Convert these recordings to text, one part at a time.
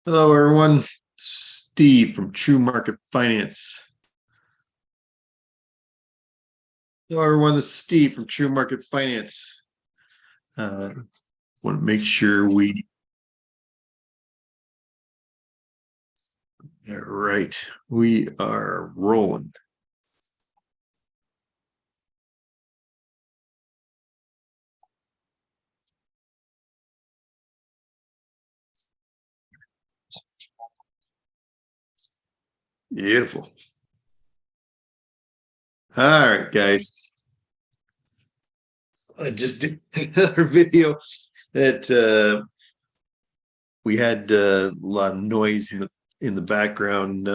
Hello, everyone. Steve from True Market Finance. Hello, everyone. This is Steve from True Market Finance. Want to make sure we are rolling. Beautiful. All right, guys. I just did another video that we had a lot of noise in the background.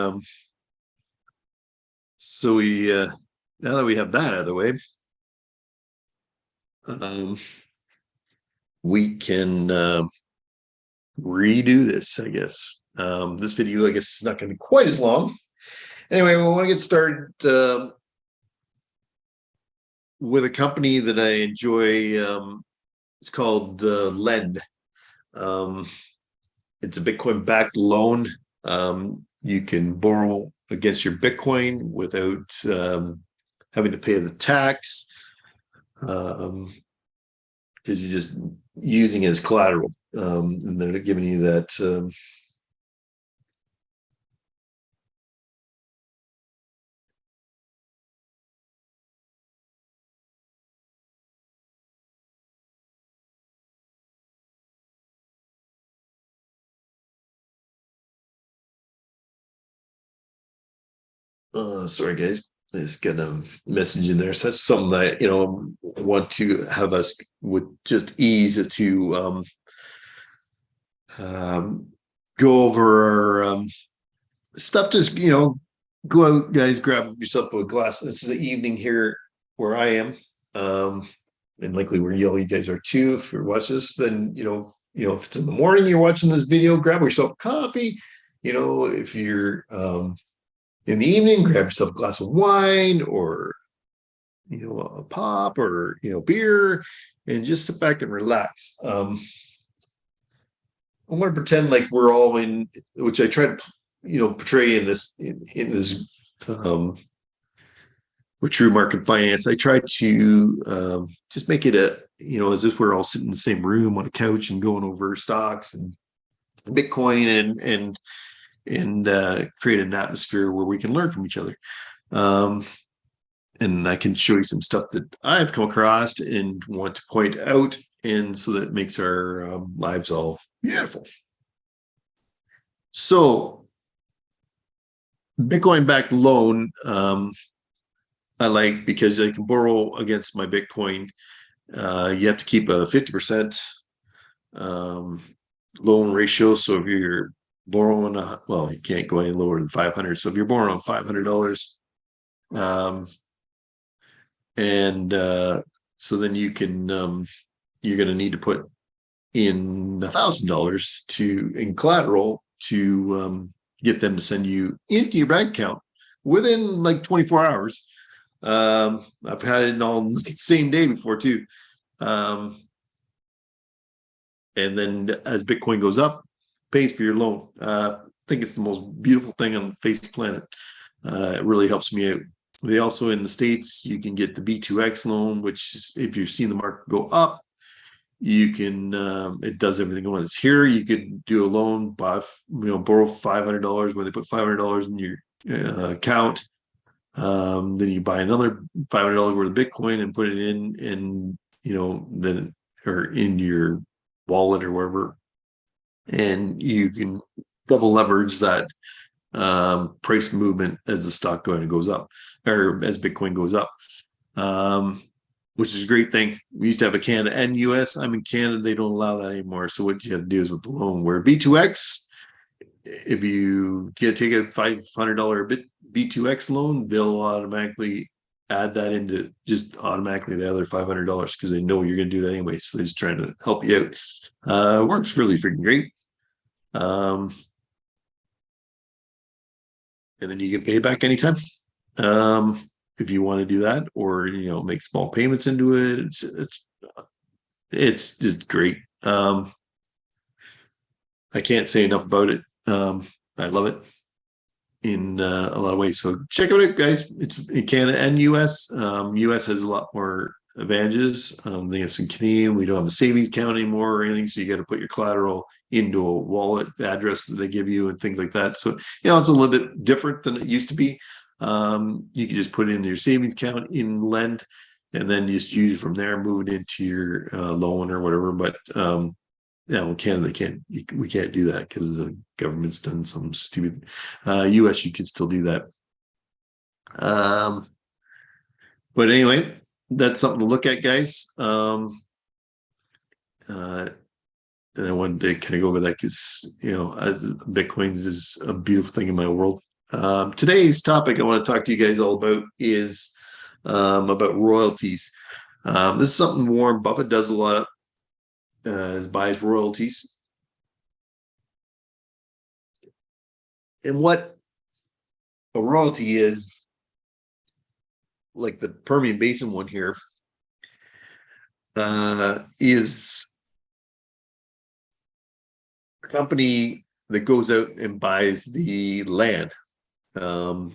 So now that we have that out of the way, we can redo this, I guess. This video, I guess, is not going to be quite as long. Anyway, we want to get started with a company that I enjoy. It's called Lend. It's a Bitcoin-backed loan. You can borrow against your Bitcoin without having to pay the tax, because you're just using it as collateral. And they're giving you that sorry, guys. There's got a message in there. So that's something that want to have us with just ease to go over our stuff. Just go out, guys. Grab yourself a glass. This is the evening here where I am, and likely where you guys are too. If you're watching this, then if it's in the morning you're watching this video, grab yourself a coffee. If you're in the evening, grab yourself a glass of wine or a pop or beer, and just sit back and relax. I want to pretend like we're all in, which I try to portray in this with True Market Finance. I try to just make it as if we're all sitting in the same room on a couch and going over stocks and Bitcoin and create an atmosphere where we can learn from each other. And I can show you some stuff that I've come across and want to point out, and so that makes our lives all beautiful. So Bitcoin-backed loan, I like because I can borrow against my Bitcoin. You have to keep a 50% loan ratio. So if you're borrowing you can't go any lower than 500. So if you're borrowing $500, so then you can you're going to need to put in $1,000 in collateral to get them to send you into your bank account within like 24 hours. I've had it on the same day before too. And then as Bitcoin goes up, pays for your loan. I think it's the most beautiful thing on the face of the planet. It really helps me out. They also, in the States, you can get the B2X loan, which is, if you've seen the market go up, you can, it does everything at once. Here, you could do a loan, borrow $500 when they put $500 in your account. Then you buy another $500 worth of Bitcoin and put it in, and then or in your wallet or wherever, and you can double leverage that price movement as the stock goes up, or as Bitcoin goes up, which is a great thing. We used to have a Canada and US. I'm in Canada. They don't allow that anymore. So what you have to do is with the loan, where B2X, if you take a $500 B2X loan, they'll automatically add that into just automatically the other $500 because they know you're going to do that anyway. So they're just trying to help you out. Works really freaking great. And then you can pay it back anytime if you want to do that, or make small payments into it. It's just great. I can't say enough about it. I love it in a lot of ways. So check it out, guys. It's in Canada and US. US has a lot more advantages. I think it's in Canadian. We don't have a savings account anymore or anything, so you got to put your collateral into a wallet address that they give you and things like that. So it's a little bit different than it used to be. You can just put it into your savings account in Lend, and then just use it from there, move it into your loan or whatever. But in Canada, we can't do that because the government's done some stupid. US, you can still do that. But anyway, that's something to look at, guys. And I wanted to kind of go over that because Bitcoin is a beautiful thing in my world. Today's topic I want to talk to you guys all about is about royalties. This is something Warren Buffett does a lot, is buys royalties. And what a royalty is, like the Permian Basin one here, is a company that goes out and buys the land and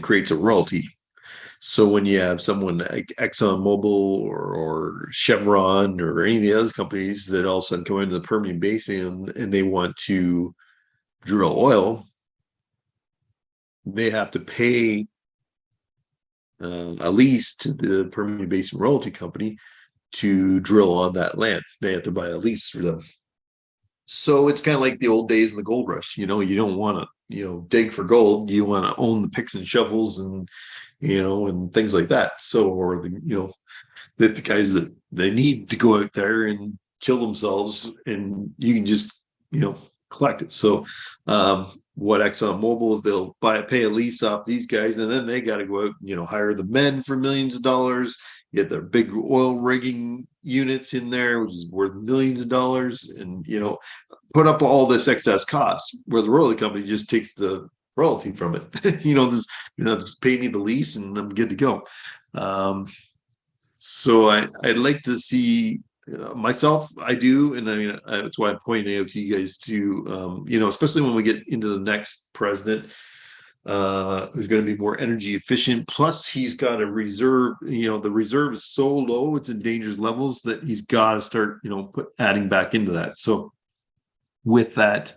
creates a royalty. So when you have someone like ExxonMobil or Chevron or any of the other companies that all of a sudden come into the Permian Basin and they want to drill oil, they have to pay a lease to the Permian Basin Royalty Company to drill on that land. They have to buy a lease for them. So it's kind of like the old days of the gold rush. You don't want to, dig for gold. You want to own the picks and shovels and, and things like that. So, or the guys that they need to go out there and kill themselves, and you can just, collect it. So, what ExxonMobil, they'll pay a lease off these guys, and then they got to go out, hire the men for millions of dollars, get their big oil rigging units in there, which is worth millions of dollars, and put up all this excess cost where the royalty company just takes the royalty from it. Just pay me the lease and I'm good to go. So I'd like to see myself, I do, and that's why I'm pointing out to you guys too. Especially when we get into the next president, who's going to be more energy efficient. Plus, he's got a reserve. The reserve is so low; it's in dangerous levels that he's got to start, adding back into that. So, with that,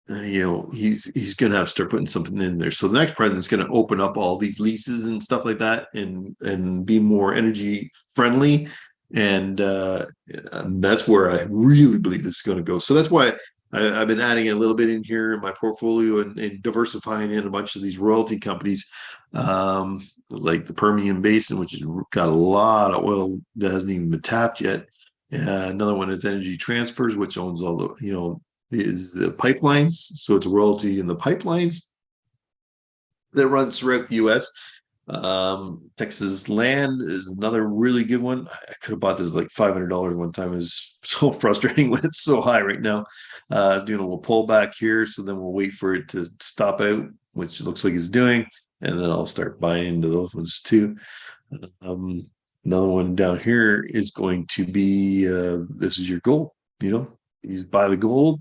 he's going to have to start putting something in there. So the next president's going to open up all these leases and stuff like that, and be more energy friendly. And that's where I really believe this is going to go. So that's why I've been adding a little bit in here in my portfolio and diversifying in a bunch of these royalty companies, like the Permian Basin, which has got a lot of oil that hasn't even been tapped yet. Another one is Energy Transfers, which owns all the, is the pipelines. So it's a royalty in the pipelines that runs throughout the U.S. Texas Land is another really good one. I could have bought this like $500 one time. It was so frustrating when it's so high right now. Doing a little pullback here, so then we'll wait for it to stop out, which it looks like it's doing, and then I'll start buying into those ones too. Another one down here is going to be this is your gold. You buy the gold,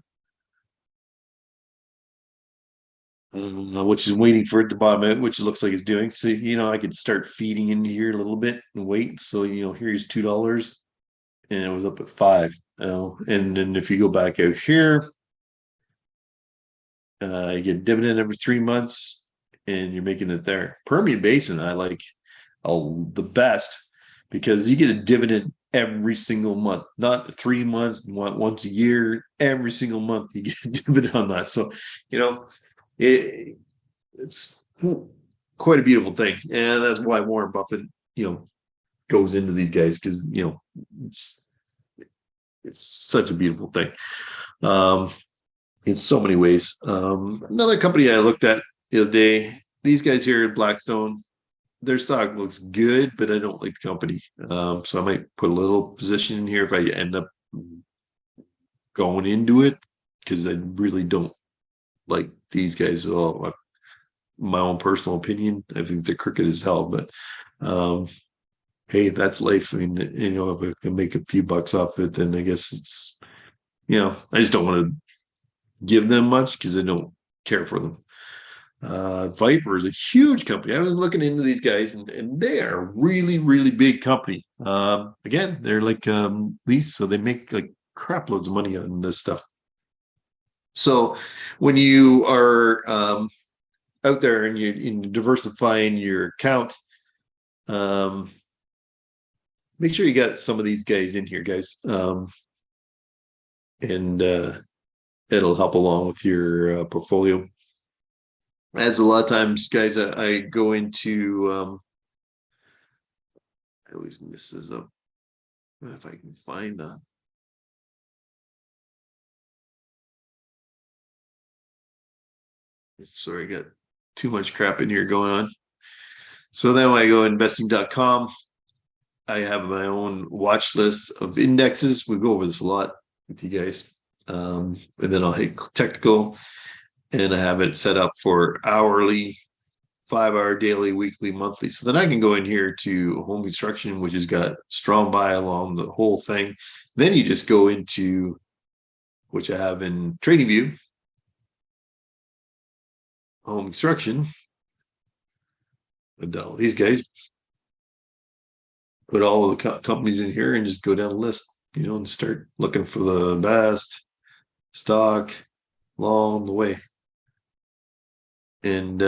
which is waiting for it to bottom out, which it looks like it's doing. So, I could start feeding in here a little bit and wait. So, here's $2 and it was up at $5. And then if you go back out here, you get a dividend every 3 months and you're making it there. Permian Basin, I like the best because you get a dividend every single month, not 3 months, once a year, every single month you get a dividend on that. So, it's quite a beautiful thing, and that's why Warren Buffett, goes into these guys because it's such a beautiful thing, in so many ways. Another company I looked at the other day, these guys here at Blackstone, their stock looks good, but I don't like the company. So I might put a little position in here if I end up going into it because I really don't like these guys at all. My own personal opinion, I think they're crooked as hell, but hey, that's life. I mean, if I can make a few bucks off it, then I guess I just don't want to give them much because I don't care for them. Viper is a huge company. I was looking into these guys, and they are a really, really big company. Again, they're like lease, so they make like crap loads of money on this stuff. So when you are out there and you're diversifying your account, make sure you got some of these guys in here, guys, and it'll help along with your portfolio. As a lot of times, guys, I go into I always miss this up. If I can find the sorry, I got too much crap in here going on. So then when I go investing.com, I have my own watch list of indexes. We go over this a lot with you guys. And then I'll hit technical, and I have it set up for hourly, 5-hour, daily, weekly, monthly. So then I can go in here to home construction, which has got strong buy along the whole thing. Then you just go into, which I have in TradingView, home construction. I've done all these guys. Put all of the companies in here and just go down the list, and start looking for the best stock along the way. And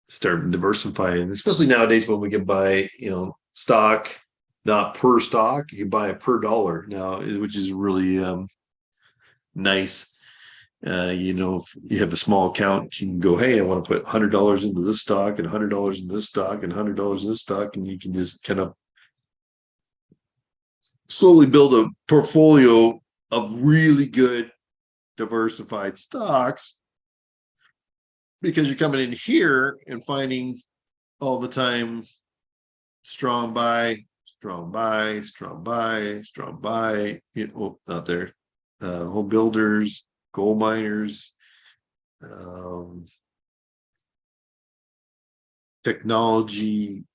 start diversifying, especially nowadays when we can buy, stock, not per stock, you can buy it per dollar now, which is really nice. If you have a small account, you can go, hey, I want to put $100 into this stock and $100 into this stock and $100 in this stock, and you can just kind of slowly build a portfolio of really good diversified stocks, because you're coming in here and finding all the time strong buy, strong buy, strong buy, strong buy, out there, home builders, gold miners, technology,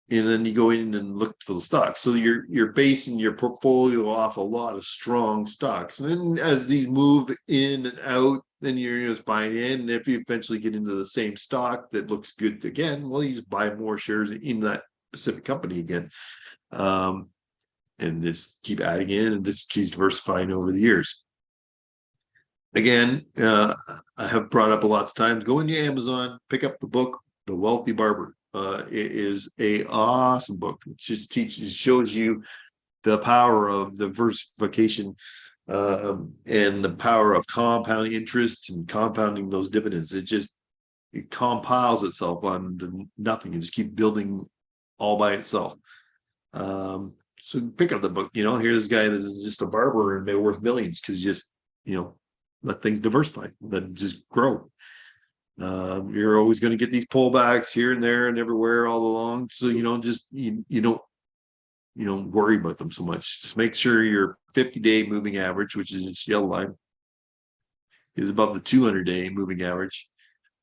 and then you go in and look for the stocks. So you're basing your portfolio off a lot of strong stocks. And then as these move in and out, then you're just buying in. And if you eventually get into the same stock that looks good again, well, you just buy more shares in that specific company again. And just keep adding in and just keep diversifying over the years. Again, I have brought up a lot of times, go into Amazon, pick up the book, The Wealthy Barber. It is a awesome book. It just shows you the power of diversification, and the power of compounding interest and compounding those dividends. It compiles itself on nothing and just keep building all by itself. So pick up the book. Here's a guy that is just a barber and they're worth millions because you just let things diversify, let just grow. You're always going to get these pullbacks here and there and everywhere all along. So you don't worry about them so much. Just make sure your 50-day moving average, which is this yellow line, is above the 200-day moving average.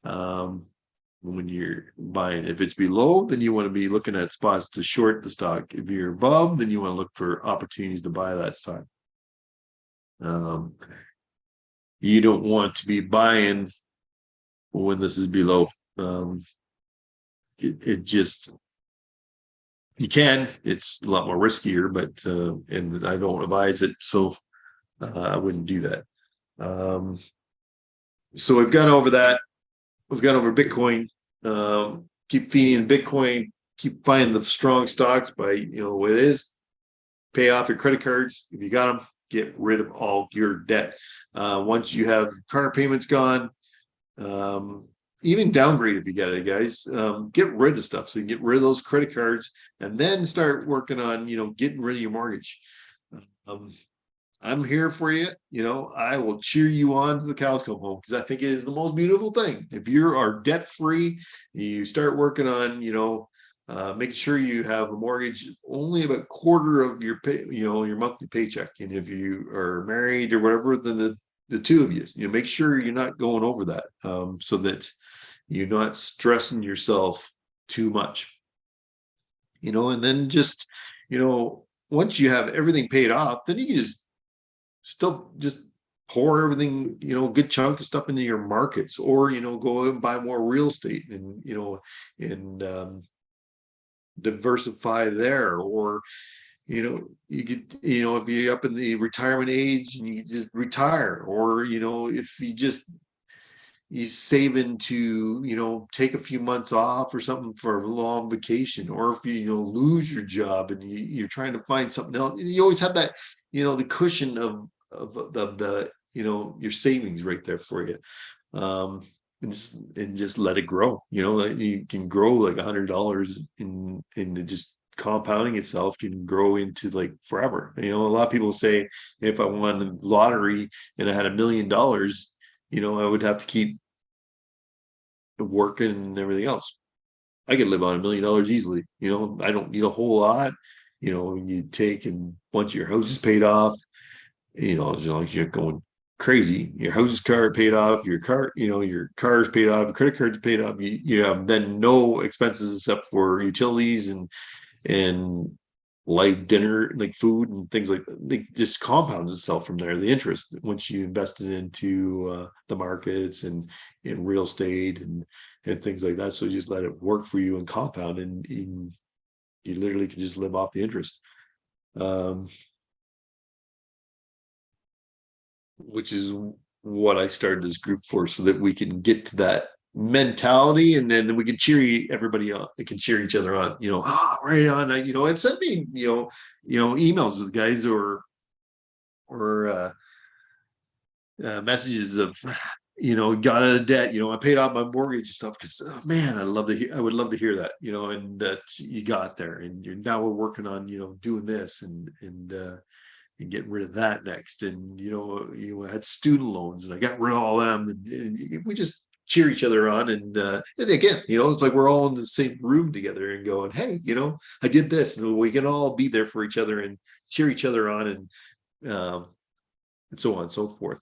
When you're buying, if it's below, then you want to be looking at spots to short the stock. If you're above, then you want to look for opportunities to buy that stock. You don't want to be buying when this is below. You can, it's a lot more riskier, but and I don't advise it, so I wouldn't do that. So we've gone over that. We've gone over Bitcoin. Keep feeding Bitcoin, keep finding the strong stocks by the way it is. Pay off your credit cards if you got them. Get rid of all your debt. Once you have car payments gone, even downgrade if you get it, guys. Get rid of stuff. So you get rid of those credit cards and then start working on, getting rid of your mortgage. I'm here for you. I will cheer you on to the cows come home, because I think it is the most beautiful thing. If you are debt free, you start working on, making sure you have a mortgage only about a quarter of your pay, your monthly paycheck. And if you are married or whatever, then the two of you, make sure you're not going over that, so that you're not stressing yourself too much. And then just, once you have everything paid off, then you can just still just pour everything, good chunk of stuff into your markets, or, go and buy more real estate and, and diversify there. Or, you get, if you're up in the retirement age and you just retire, or, if you saving to, take a few months off or something for a long vacation, or if you, lose your job and you're trying to find something else, you always have that, the cushion of the, your savings right there for you. And just let it grow. You can grow like $100 in just compounding itself can grow into like forever. A lot of people say if I won the lottery and I had $1 million, I would have to keep working and everything else. I could live on $1 million easily. I don't need a whole lot. You take, and once your house is paid off, as long as you're going crazy, your house is paid off, your car, your car is paid off, your credit card's paid off. You have then no expenses except for utilities and light dinner, like food and things like just compounds itself from there. The interest, once you invested into the markets and in real estate and things like that. So you just let it work for you and compound, and you literally can just live off the interest. Which is what I started this group for, so that we can get to that mentality, and then we can cheer everybody on. They can cheer each other on, right on, and send me, emails with guys, or messages of, got out of debt, I paid off my mortgage and stuff, because man, I would love to hear that, and that you got there, and now we're working on, doing this and getting rid of that next. And I had student loans and I got rid of all them, and we just cheer each other on. And again, it's like we're all in the same room together and going, hey, I did this, and we can all be there for each other and cheer each other on, and so on and so forth.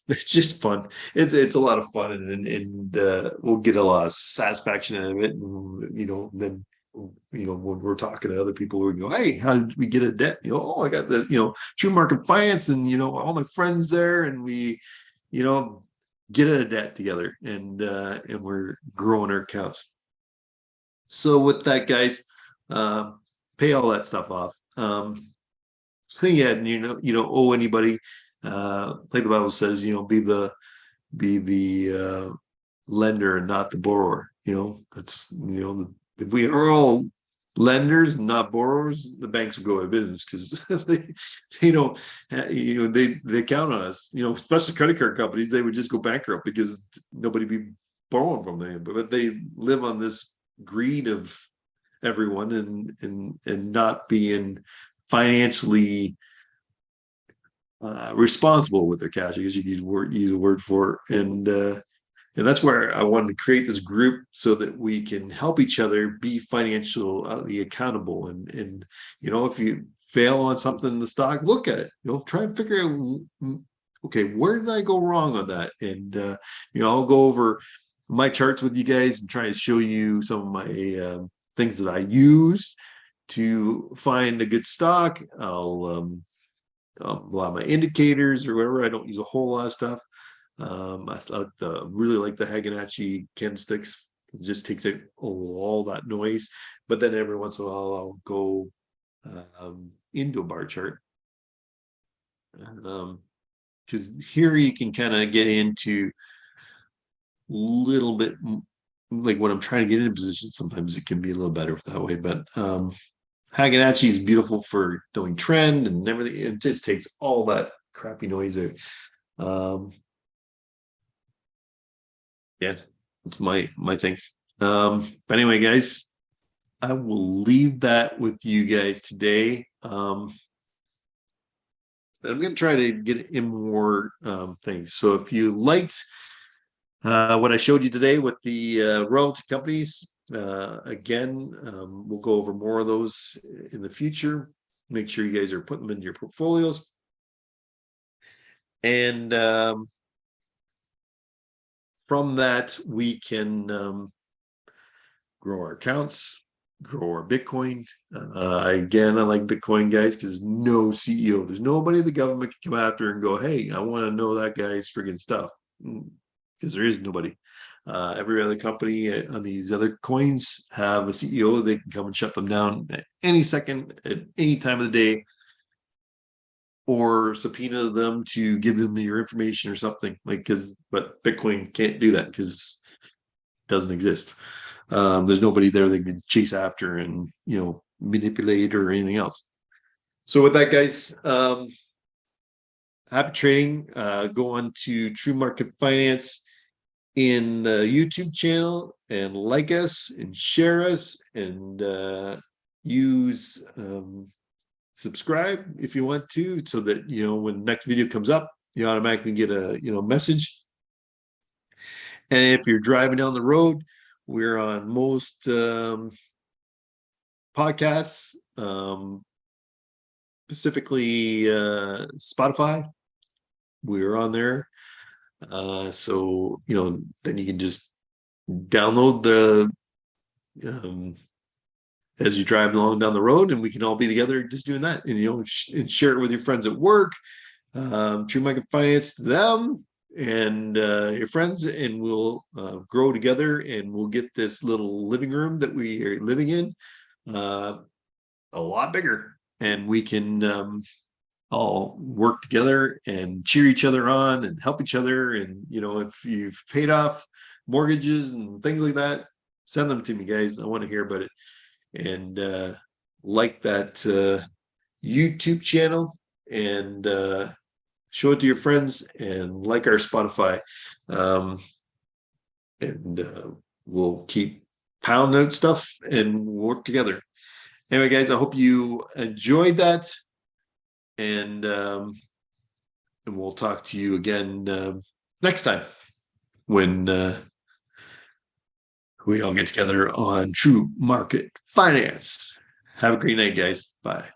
It's just fun. It's a lot of fun, and we'll get a lot of satisfaction out of it. And then when we're talking to other people, we go, hey, how did we get a debt? I got the True Market Finance, and all my friends there, and we get a debt together, and we're growing our accounts. So with that, guys, pay all that stuff off. So yeah, and you don't owe anybody. Like the Bible says, be the lender and not the borrower. That's if we are all lenders, not borrowers, the banks will go out of business, because they don't, they count on us. Especially credit card companies, they would just go bankrupt because nobody be borrowing from them. But they live on this greed of everyone, and not being financially responsible with their cash. I guess you could use a word for it. And that's where I wanted to create this group, so that we can help each other be financially accountable. And if you fail on something in the stock, look at it. Try and figure out, okay, where did I go wrong on that? And I'll go over my charts with you guys and try and show you some of my things that I use to find a good stock. I'll a lot of my indicators or whatever. I don't use a whole lot of stuff. I really like the Haganachi candlesticks. It just takes out all that noise. But then every once in a while, I'll go into a bar chart. Because here you can kind of get into a little bit, like when I'm trying to get into position, sometimes it can be a little better that way. But Haganachi is beautiful for doing trend and everything. It just takes all that crappy noise out. Yeah, it's my thing. But anyway, guys, I will leave that with you guys today. I'm going to try to get in more things. So if you liked what I showed you today with the royalty companies, again, we'll go over more of those in the future. Make sure you guys are putting them into your portfolios. And from that, we can grow our accounts, grow our Bitcoin. Again, I like Bitcoin, guys, because no CEO, there's nobody in the government can come after and go, hey, I want to know that guy's friggin' stuff, because there is nobody. Every other company on these other coins have a CEO. They can come and shut them down at any second, at any time of the day, or subpoena them to give them your information or something. But Bitcoin can't do that because it doesn't exist. There's nobody there they can chase after and manipulate or anything else. So with that, guys, happy trading. Go on to True Market Finance in the YouTube channel and like us and share us and use subscribe if you want to, so that when the next video comes up, you automatically get a message. And if you're driving down the road, we're on most podcasts, specifically Spotify. We're on there. So then you can just download the as you drive along down the road, and we can all be together just doing that, and and share it with your friends at work. True Market Finance to them and your friends, and we'll grow together, and we'll get this little living room that we are living in a lot bigger, and we can all work together and cheer each other on and help each other. And if you've paid off mortgages and things like that, send them to me, guys. I want to hear about it. And like that YouTube channel, and show it to your friends, and like our Spotify, and we'll keep pounding out stuff and work together. Anyway, guys, I hope you enjoyed that, and we'll talk to you again next time when we all get together on True Market Finance. Have a great night, guys. Bye.